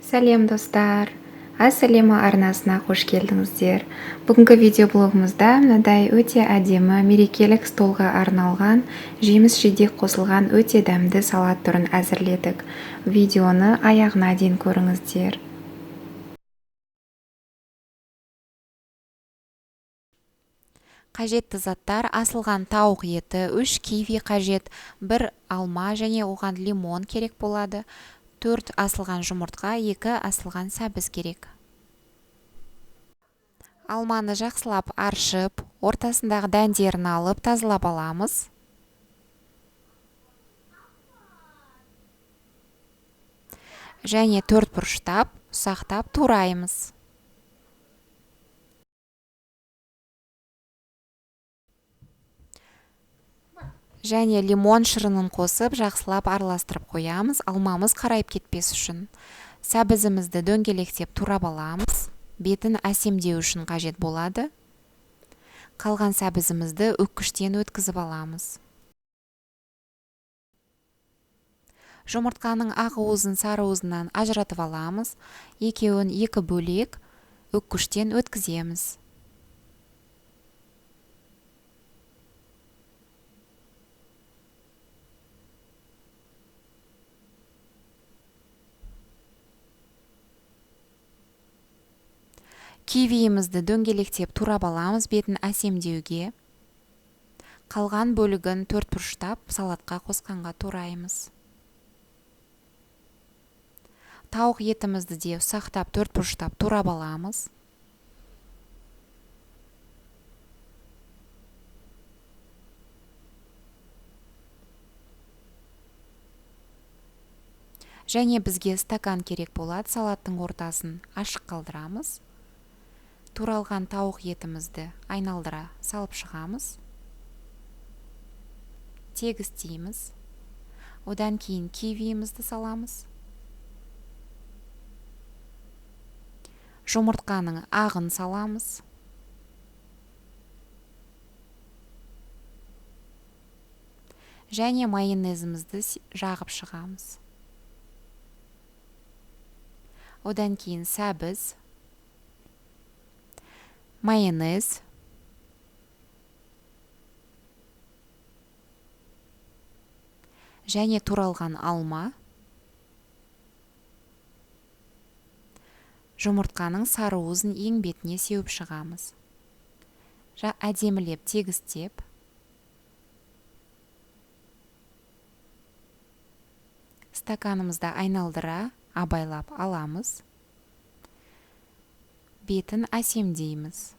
Сәлем достар! Ассалема арнасына қош келдіңіздер. Бүгінгі видеоблогымызда мынадай өте әдемі мерекелік столға арналған жеміс-жидек қосылған өте дәмді салат түрін әзірледік. Видеоны аяғына дейін көріңіздер. Қажетті заттар: асылған тауық еті, 3 киви қажет, 1 алма және оған лимон керек болады, 4 асылған жұмыртқа, 2 асылған сәбіз керек. Алманы жақсылап аршып, ортасындағы дәндерін алып тазалап аламыз. Және 4 бұрыштап, ұсақтап тураймыз. Және лимон шырынын қосып, жақсылап араластырып қоямыз, алмамыз қарайып кетпес үшін. Сәбізімізді дөңгелектеп турап аламыз. Бетін әсемдеу үшін қажет болады. Қалған сәбізімізді өткіштен өткізіп аламыз. Жұмыртқаның ақ уызын сары уызынан ажыратып аламыз. Екеуін 2 бөлек өткіштен өткіземіз. Кивиімізді дөңгелектеп турап аламыз, бетін әсемдеуге. Қалған бөлігін 4 бұрыштап салатқа қосқанға тураймыз. Тауық етімізді де ұсақтап 4 бұрыштап турап аламыз. Және бізге стакан керек болады, салаттың ортасын ашық қалдырамыз. Туралған тауық етімізді айналдыра салып шығамыз. Тегістейміз. Одан кейін кивиімізді саламыз. Жұмыртқаның ағын саламыз. Және майонезімізді жағып шығамыз. Одан кейін сәбіз, майонез, және туралған алма, жұмыртқаның сары уызын ең бетіне сеуіп шығамыз. Әдемілеп тегістеп, стаканымызда айналдыра абайлап аламыз. Бетін әсемдейміз.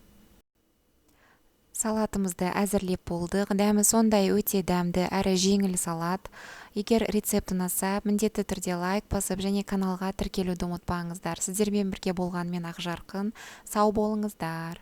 Салатымызды әзірлеп болдық. Дәмі сондай өте дәмді әрі жеңіл салат. Егер рецепт ұнаса, міндетті түрде лайк басып және каналға тіркелуді ұмытпаңыздар. Сіздермен бірге болған мен Ақжарқын. Сау болыңыздар.